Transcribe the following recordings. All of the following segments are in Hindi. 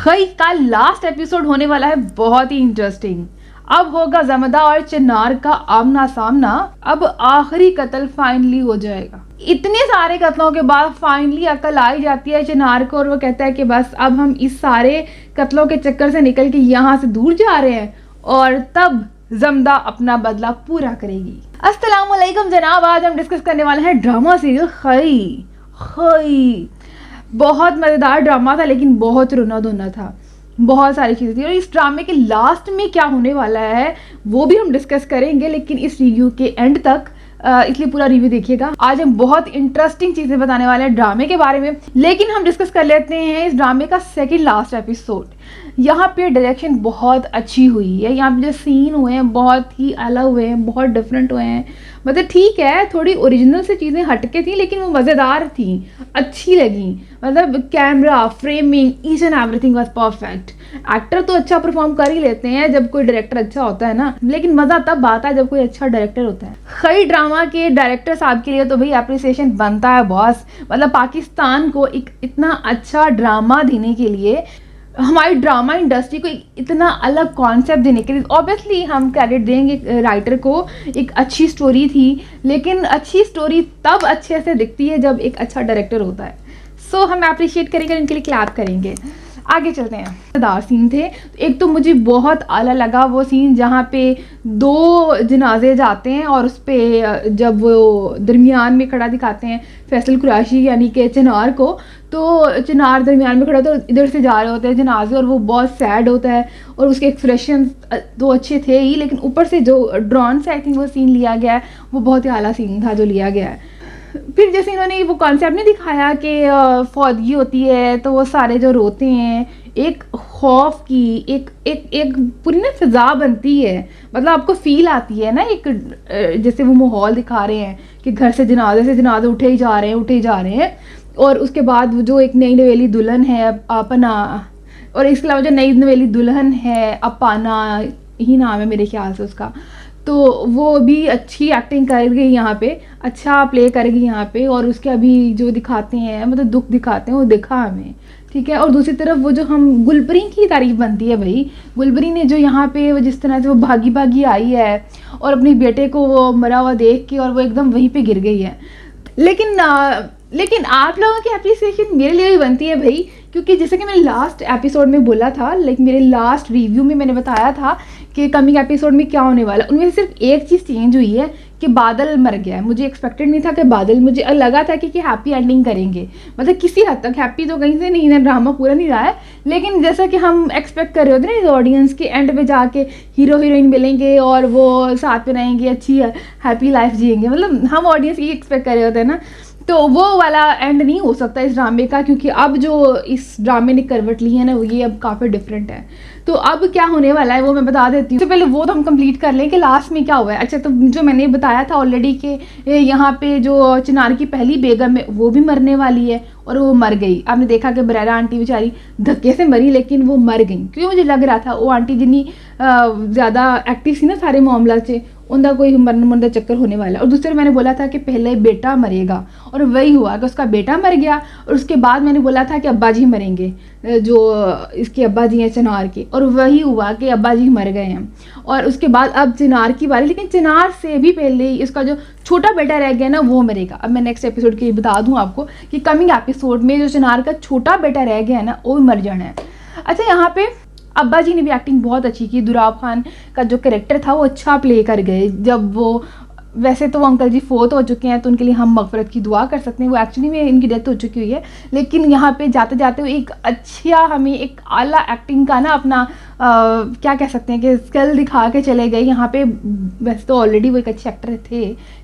खई का लास्ट एपिसोड होने वाला है बहुत ही इंटरेस्टिंग। अब होगा जमदा और चिनार का आमना सामना। अब आखिरी कत्ल फाइनली हो जाएगा। इतने सारे कत्लों के बाद फाइनली अकल आई जाती है चिनार को और वो कहता है कि बस अब हम इस सारे कत्लों के चक्कर से निकल के यहाँ से दूर जा रहे हैं। और तब जमदा अपना बदला पूरा करेगी। अस्सलाम वालेकुम जनाब, आज हम डिस्कस करने वाले हैं ड्रामा सीरियल खई। खई बहुत मज़ेदार ड्रामा था, लेकिन बहुत रोना धोना था, बहुत सारी चीज़ें थी। और इस ड्रामे के लास्ट में क्या होने वाला है वो भी हम डिस्कस करेंगे, लेकिन इस रिव्यू के एंड तक, इसलिए पूरा रिव्यू देखिएगा। आज हम बहुत इंटरेस्टिंग चीज़ें बताने वाले हैं ड्रामे के बारे में, लेकिन हम डिस्कस कर लेते हैं इस ड्रामे का सेकंड लास्ट एपिसोड। यहाँ पे डायरेक्शन बहुत अच्छी हुई है, यहाँ पे जो सीन हुए हैं बहुत ही अलग हुए हैं, बहुत डिफरेंट हुए हैं। मतलब ठीक है, थोड़ी ओरिजिनल से चीज़ें हटके थी, लेकिन वो मज़ेदार थी, अच्छी लगी। मतलब camera, framing, each and everything was perfect. Actor तो अच्छा परफॉर्म कर ही लेते हैं जब कोई डायरेक्टर अच्छा होता है ना, लेकिन मज़ा तब आता है जब कोई अच्छा डायरेक्टर होता है। खई ड्रामा के डायरेक्टर साहब के लिए तो भाई अप्रिसिएशन बनता है बॉस। मतलब पाकिस्तान को एक इतना अच्छा ड्रामा देने के लिए, हमारी ड्रामा इंडस्ट्री को इतना अलग कॉन्सेप्ट देने के लिए ऑब्वियसली हम क्रेडिट देंगे राइटर को। एक अच्छी स्टोरी थी, लेकिन अच्छी स्टोरी तब अच्छे से दिखती है जब एक अच्छा डायरेक्टर होता है। सो हम अप्रिशिएट करेंगे, इनके लिए क्लैप करेंगे। आगे चलते हैं। मज़ेदार सीन थे। एक तो मुझे बहुत आला लगा वो सीन जहाँ पे दो जनाजे जाते हैं और उस पर जब वो दरमियान में खड़ा दिखाते हैं फैसल कुरैशी यानी कि चिनार को, तो चिनार दरमियान में खड़ा तो इधर से जा रहे होते हैं जनाजे और वो बहुत सैड होता है और उसके एक्सप्रेशन तो अच्छे थे ही, लेकिन ऊपर से जो ड्रोन से आई थिंक वो सीन लिया गया है वो बहुत ही आला सीन था जो लिया गया है। फिर जैसे इन्होंने वो कॉन्सेप्ट नहीं दिखाया कि फौदगी होती है तो वो सारे जो रोते हैं, एक खौफ की एक पूरी ना फिजा बनती है। मतलब आपको फील आती है ना, एक जैसे वो माहौल दिखा रहे हैं कि घर से जनाजे उठे ही जा रहे हैं। और उसके बाद जो एक नई नवेली दुल्हन है अपना, और इसके अलावा जो नई नवेली दुल्हन है अपाना ही नाम है मेरे ख्याल से उसका, तो वो भी अच्छी एक्टिंग करेगी यहाँ पे, अच्छा प्ले करेगी यहाँ पे। और उसके अभी जो दिखाते हैं मतलब दुख दिखाते हैं वो दिखा हमें, ठीक है। और दूसरी तरफ वो जो हम गुलबरी की तारीफ बनती है भाई, गुलबरी ने जो यहाँ पे वो जिस तरह से वो भागी भागी आई है और अपने बेटे को वो मरा हुआ देख के और वो एकदम वहीं पे गिर गई है। लेकिन आप लोगों की अप्रिसिएशन मेरे लिए भी बनती है भाई, क्योंकि जैसे कि मैंने लास्ट एपिसोड में बोला था, मेरे लास्ट रिव्यू में मैंने बताया था कि कमिंग एपिसोड में क्या होने वाला। उनमें से सिर्फ एक चीज़ चेंज हुई है कि बादल मर गया है। मुझे एक्सपेक्टेड नहीं था कि बादल, मुझे लगा था कि हैप्पी एंडिंग करेंगे, मतलब किसी हद तक हैप्पी तो कहीं से नहीं है, ड्रामा पूरा नहीं रहा है, लेकिन जैसा कि हम एक्सपेक्ट कर रहे होते ना ऑडियंस के एंड पे जाके हीरो हीरोइन मिलेंगे और वो साथ में रहेंगे, अच्छी हैप्पी लाइफ जिएंगे, मतलब हम ऑडियंस ये एक्सपेक्ट कर रहे होते हैं ना। तो वो वाला एंड नहीं हो सकता इस ड्रामे का, क्योंकि अब जो इस ड्रामे ने करवट ली है ना वो ये अब काफ़ी डिफरेंट है। तो अब क्या होने वाला है वो मैं बता देती हूँ। तो पहले वो तो हम कंप्लीट कर लें कि लास्ट में क्या हुआ है। अच्छा, तो जो मैंने बताया था ऑलरेडी कि यहाँ पे जो चिनार की पहली बेगम है वो भी मरने वाली है और वो मर गई। आपने देखा कि बरेरा आंटी बेचारी धक्के से मरी, लेकिन वो मर गई, क्योंकि मुझे लग रहा था वो आंटी जितनी ज़्यादा एक्टिव थी ना सारे मामला से, उनका कोई मरने चक्कर होने वाला। और दूसरे मैंने बोला था कि पहले बेटा मरेगा और वही हुआ कि उसका बेटा मर गया। और उसके बाद मैंने बोला था कि अब्बा जी मरेंगे, जो इसके अब्बा जी हैं चिनार के, और वही हुआ कि अब्बा जी मर गए हैं। और उसके बाद अब चिनार की बारी, लेकिन चिनार से भी पहले ही इसका जो छोटा बेटा रह गया ना वो मरेगा। अब मैं नेक्स्ट एपिसोड के बता दूँ आपको कि कमिंग एपिसोड में जो चिनार का छोटा बेटा रह गया है ना वो मर जाना है। अच्छा, यहाँ पे अब्बा जी ने भी एक्टिंग बहुत अच्छी की। दुराब खान का जो कैरेक्टर था वो अच्छा प्ले कर गए। जब वो, वैसे तो वो अंकल जी फोत हो चुके हैं तो उनके लिए हम मगफरत की दुआ कर सकते हैं, वो एक्चुअली में इनकी डेथ हो चुकी हुई है, लेकिन यहाँ पे जाते जाते वो एक अच्छा, हमें एक आला एक्टिंग का ना अपना क्या कह सकते हैं कि स्किल दिखा के चले गए यहाँ पे। वैसे तो ऑलरेडी वो एक अच्छे एक्टर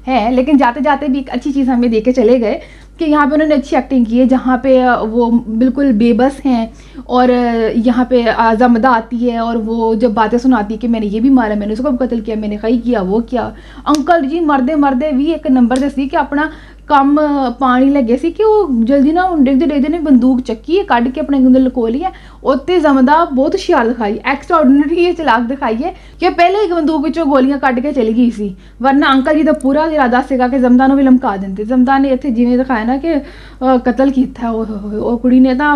हैं, लेकिन जाते जाते भी एक अच्छी चीज़ हमें दे के चले गए कि यहाँ पे उन्होंने अच्छी एक्टिंग की है, जहाँ पे वो बिल्कुल बेबस हैं और यहाँ पे जमदा आती है और वो जब बातें सुनाती है कि मैंने ये भी मारा, मैंने उसको भी कत्ल किया, मैंने कहीं किया वो किया। अंकल जी मरदे भी एक नंबर से सी कि अपना कम पानी लगे सी कि वो जल्दी ना देखते ने बंदूक चक्की है, कढ़ के अपने अंदर लको ली है। उत्ते जमदा बहुत होशियार दिखाई, एक्स्ट्राऑर्डिनरी ये चलाक दिखाई है कि पहले ही बंदूक विचों गोलियां कढ़ के चली गई सी, वरना अंकल जी तो पूरा इरादा सीगा कि जमदा नूं भी लमका देंदे। जमदा ने इत्थे जिवें दिखाया ना कि कतल किया, वो कुड़ी ने तो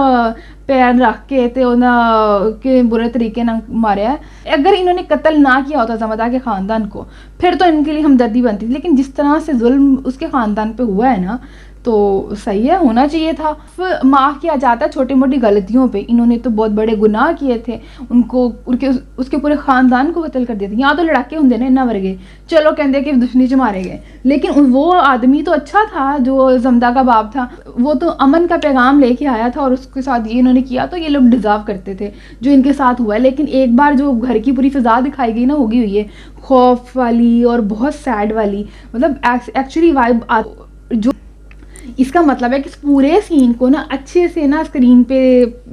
पैर रख के ते उन्हें के बुरे तरीके ना मारा है। अगर इन्होंने कत्ल ना किया होता जमदा के ख़ानदान को फिर तो इनके लिए हमदर्दी बनती थी, लेकिन जिस तरह से जुल्म उसके ख़ानदान पे हुआ है ना, तो सही है, होना चाहिए था। फिर माफ़ किया जाता है छोटी मोटी गलतियों पे। इन्होंने तो बहुत बड़े गुनाह किए थे, उनको उसके पूरे ख़ानदान को कत्ल कर दिया था। यहाँ तो लड़ाके होंगे ना इन्ना वर्गे, चलो कहते कि दुश्मनी च मारे गए, लेकिन वो आदमी तो अच्छा था जो जमदा का बाप था, वो तो अमन का पैगाम लेके आया था और उसके साथ ये इन्होंने किया, तो ये लोग डिज़र्व करते थे जो इनके साथ हुआ है। लेकिन एक बार जो घर की पूरी फिजा दिखाई गई ना, होगी हुई है खौफ वाली और बहुत सैड वाली, मतलब एक्चुअली वाइब जो इसका मतलब है कि इस पूरे सीन को ना अच्छे से ना स्क्रीन पे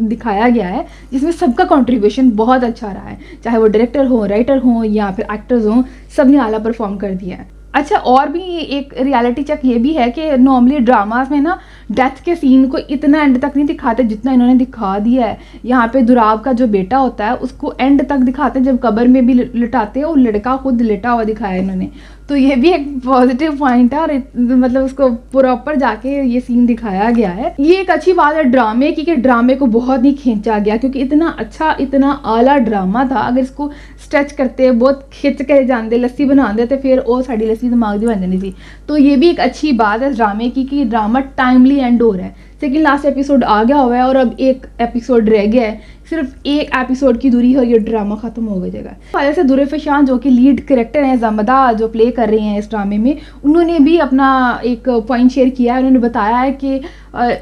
दिखाया गया है, जिसमें सबका कंट्रीब्यूशन बहुत अच्छा रहा है, चाहे वो डायरेक्टर हो, राइटर हो या फिर एक्टर्स हो, सब ने आला परफॉर्म कर दिया है। अच्छा, और भी एक रियलिटी चेक ये भी है कि नॉर्मली ड्रामास में ना डेथ के सीन को इतना एंड तक नहीं दिखाते जितना इन्होंने दिखा दिया है। यहाँ पे दुराब का जो बेटा होता है उसको एंड तक दिखाते हैं, जब कब्र में भी लिटाते हैं और लड़का खुद लेटा हुआ दिखाया इन्होंने, तो ये भी एक पॉजिटिव पॉइंट है। और मतलब उसको प्रॉपर जाके ये सीन दिखाया गया है। ये एक अच्छी बात है ड्रामे की कि ड्रामे को बहुत नहीं खींचा गया, क्योंकि इतना अच्छा इतना आला ड्रामा था। अगर इसको स्ट्रेच करते, बहुत खिंच के जाते, लस्सी बना देते, फिर वो साड़ी लस्सी दिमाग दी बन जानी थी। तो ये भी एक अच्छी बात है ड्रामे की कि ड्रामा टाइमली एंड हो रहा है। सेकंड लास्ट एपिसोड आ गया हुआ है और अब एक एपिसोड रह गया है, सिर्फ एक एपिसोड की दूरी है और ये ड्रामा खत्म हो जाएगा। वजह से दुरे फशान जो कि लीड कैरेक्टर हैं, जमदा जो प्ले कर रही हैं इस ड्रामे में, उन्होंने भी अपना एक पॉइंट शेयर किया है। उन्होंने बताया है कि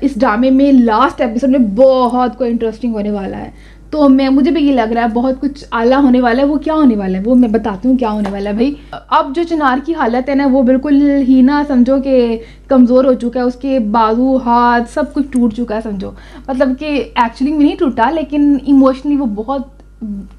इस ड्रामे में लास्ट एपिसोड में बहुत कोई इंटरेस्टिंग होने वाला है। तो मुझे भी ये लग रहा है बहुत कुछ आला होने वाला है। वो क्या होने वाला है वो मैं बताती हूँ क्या होने वाला है भाई। अब जो चिनार की हालत है ना, वो बिल्कुल ही ना समझो कि कमज़ोर हो चुका है, उसके बाजू हाथ सब कुछ टूट चुका है समझो। मतलब कि एक्चुअली में नहीं टूटा, लेकिन इमोशनली वो बहुत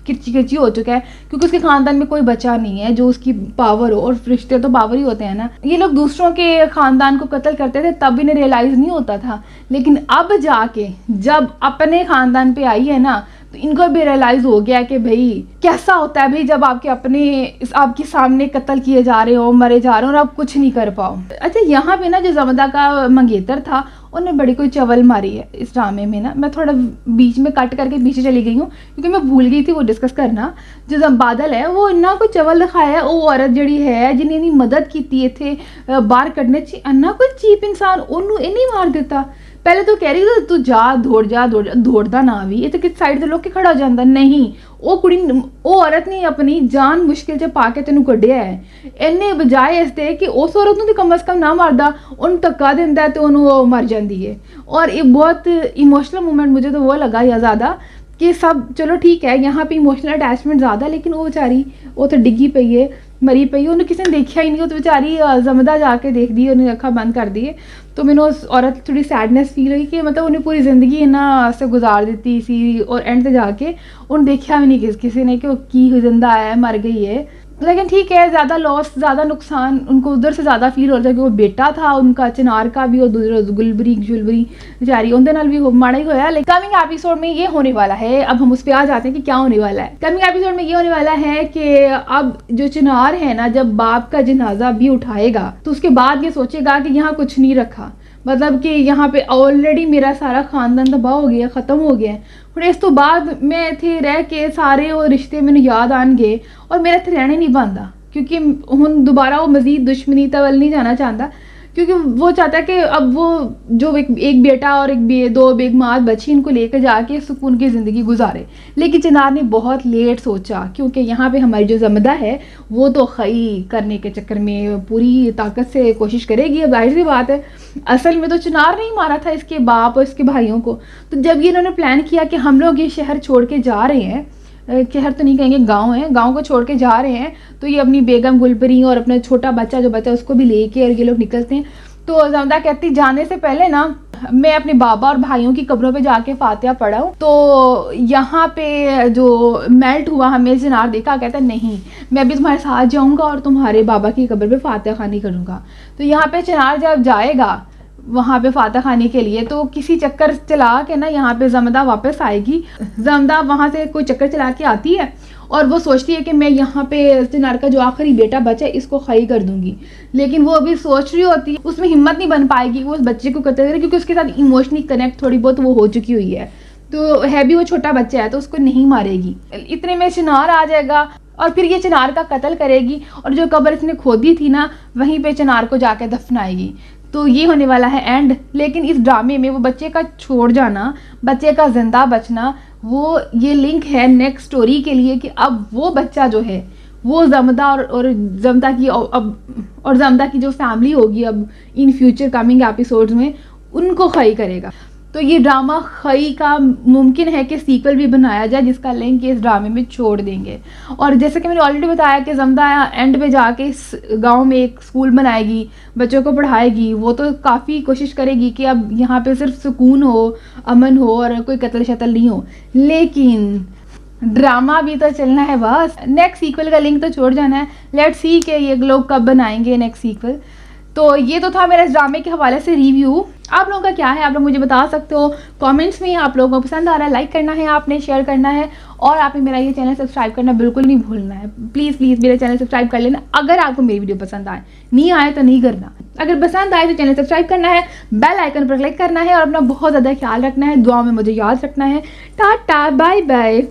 किरची हो चुका है, क्योंकि उसके ख़ानदान में कोई बचा नहीं है जो उसकी पावर हो, और रिश्ते तो पावर ही होते हैं ना। ये लोग दूसरों के ख़ानदान को कत्ल करते थे तब इन्हें रियलाइज़ नहीं होता था, लेकिन अब जाके जब अपने ख़ानदान पे आई है ना, तो इनको भी रियलाइज़ हो गया कि भाई कैसा होता है भाई जब आपके आपके सामने कत्ल किए जा रहे हो, मरे जा रहे हो और आप कुछ नहीं कर पाओ। अच्छा, यहाँ पे ना जो जमदा का मंगेतर था उन्होंने बड़ी कोई चवल मारी है इस ड्रामे में ना। मैं थोड़ा बीच में कट करके पीछे चली गई हूँ क्योंकि मैं भूल गई थी वो डिस्कस करना। जो बादल है वो इन्ना कोई चवल दिखाया है, वो औरत जड़ी है जिन्हें इन्नी मदद की थे बाहर कढ़ने च, अन्ना कोई चीप इंसान उन्होंने इन्हीं मार देता। पहले तो कह रही थी तू जा दौड़दा ना भी, ये तो किस साइड से लोग के खड़ा हो जाता। नहीं, वो औरत ने अपनी जान मुश्किल से पाके तेन कढ़िया है, इन्हें बजाय इसके कि उस औरत को कम अज कम ना मारदा, उन्हें धक्का देंदा है तो उन्होंने मर जाती है। और एक बहुत इमोशनल मोमेंट मुझे तो वो लगा या ज़्यादा कि सब चलो ठीक है यहाँ पे इमोशनल अटैचमेंट ज़्यादा, लेकिन वो बेचारी वो तो डिग्गी पई है, मरी पई है, उन्हें किसी ने देखा ही नहीं। वो तो बेचारी जमदा जाके देख दी, उन्हें अखा बंद कर दिए। तो मैंने उस औरत थोड़ी सैडनेस फील हुई कि मतलब उन्हें पूरी ज़िंदगी ना से गुजार दी सी और एंड से जाके उन्हें देखा भी नहीं किसी ने कि वो की जिंदा आया है, मर गई है। लेकिन ठीक है, ज़्यादा लॉस ज़्यादा नुकसान उनको उधर से ज़्यादा फील हो रहा था कि वो बेटा था उनका चिनार का भी और दूसरा जुलबरी बेचारी उनके नाल भी माड़ा ही होया। लेकिन कमिंग एपिसोड में ये होने वाला है, अब हम उस पर आ जाते हैं कि क्या होने वाला है। कमिंग एपिसोड में ये होने वाला है कि अब जो चिनार है ना, जब बाप का जनाजा भी उठाएगा तो उसके बाद ये सोचेगा कि यहाँ कुछ नहीं रखा, मतलब कि यहाँ पे ऑलरेडी मेरा सारा खानदान तबाह हो गया, ख़त्म हो गया है। फिर इस तो बाद मैं इतने रह के सारे वो रिश्ते मैंने याद आन गए और मेरा इतने रहने नहीं बनता, क्योंकि हुन दोबारा वो मज़ीद दुश्मनी तवल नहीं जाना चाहता, क्योंकि वो चाहता है कि अब वो जो एक बेटा और दो बेगमात बच्ची इनको लेकर जाके सुकून की ज़िंदगी गुजारे। लेकिन चिनार ने बहुत लेट सोचा, क्योंकि यहाँ पे हमारी जो जमदा है वो तो खई करने के चक्कर में पूरी ताकत से कोशिश करेगी। अब जाहिर सी बात है, असल में तो चिनार ने ही मारा था इसके बाप और इसके भाइयों को। तो जब ये इन्होंने प्लान किया कि हम लोग ये शहर छोड़ के जा रहे हैं, शहर तो नहीं कहेंगे गांव है, गांव को छोड़ के जा रहे हैं, तो ये अपनी बेगम गुलपरी और अपना छोटा बच्चा जो बच्चा उसको भी लेके और ये लोग निकलते हैं। तो जमदा कहती जाने से पहले ना मैं अपने बाबा और भाइयों की कब्रों पे जाके फातिहा पढ़ा हूँ। तो यहाँ पे जो मेल्ट हुआ हमें चिनार देखा, कहता नहीं मैं भी तुम्हारे साथ जाऊँगा और तुम्हारे बाबा की कब्र पे फातिहा खानी करूँगा। तो यहाँ पे चिनार जब जाएगा वहाँ पे फातिहा खाने के लिए, तो किसी चक्कर चला के ना यहाँ पे जमदा वापस आएगी। जमदा वहाँ से कोई चक्कर चला के आती है और वो सोचती है कि मैं यहाँ पे चिनार का जो आखिरी बेटा बचा है इसको खई कर दूंगी। लेकिन वो अभी सोच रही होती है, उसमें हिम्मत नहीं बन पाएगी वो उस बच्चे को कत्ल करे, क्योंकि उसके साथ इमोशनली कनेक्ट थोड़ी बहुत वो हो चुकी हुई है। तो है भी वो छोटा बच्चा है तो उसको नहीं मारेगी। इतने में चिनार आ जाएगा और फिर ये चिनार का कत्ल करेगी और जो कब्र इसने खोदी थी ना वहीं पे चिनार को जाके दफनाएगी। तो ये होने वाला है एंड। लेकिन इस ड्रामे में वो बच्चे का छोड़ जाना, बच्चे का जिंदा बचना, वो ये लिंक है नेक्स्ट स्टोरी के लिए कि अब वो बच्चा जो है वो जमदा और जमदा की और जमदा की जो फैमिली होगी अब इन फ्यूचर कमिंग एपिसोड्स में उनको खई करेगा। तो ये ड्रामा खई का मुमकिन है कि सीक्वल भी बनाया जाए जिसका लिंक इस ड्रामे में छोड़ देंगे। और जैसे कि मैंने ऑलरेडी बताया कि जमदा एंड में जाके इस गांव में एक स्कूल बनाएगी, बच्चों को पढ़ाएगी। वो तो काफ़ी कोशिश करेगी कि अब यहाँ पे सिर्फ सुकून हो, अमन हो और कोई कत्ल शतल नहीं हो। लेकिन ड्रामा भी तो चलना है बस, नेक्स्ट सीक्वल का लिंक तो छोड़ जाना है। लेट्स सी कि ये लोग कब बनाएंगे नेक्स्ट सीक्वल। तो ये तो था मेरा इस ड्रामे के हवाले से रिव्यू। आप लोगों का क्या है, आप लोग मुझे बता सकते हो कमेंट्स में। आप लोगों को पसंद आ रहा है, लाइक करना है आपने, शेयर करना है और आपने मेरा ये चैनल सब्सक्राइब करना बिल्कुल नहीं भूलना है। प्लीज़ प्लीज़ मेरा चैनल सब्सक्राइब कर लेना अगर आपको मेरी वीडियो पसंद आए। नहीं आए तो नहीं करना, अगर पसंद आए तो चैनल सब्सक्राइब करना है, बेल आइकन पर क्लिक करना है और अपना बहुत ज़्यादा ख्याल रखना है। दुआ में मुझे याद रखना है। Tata bye bye.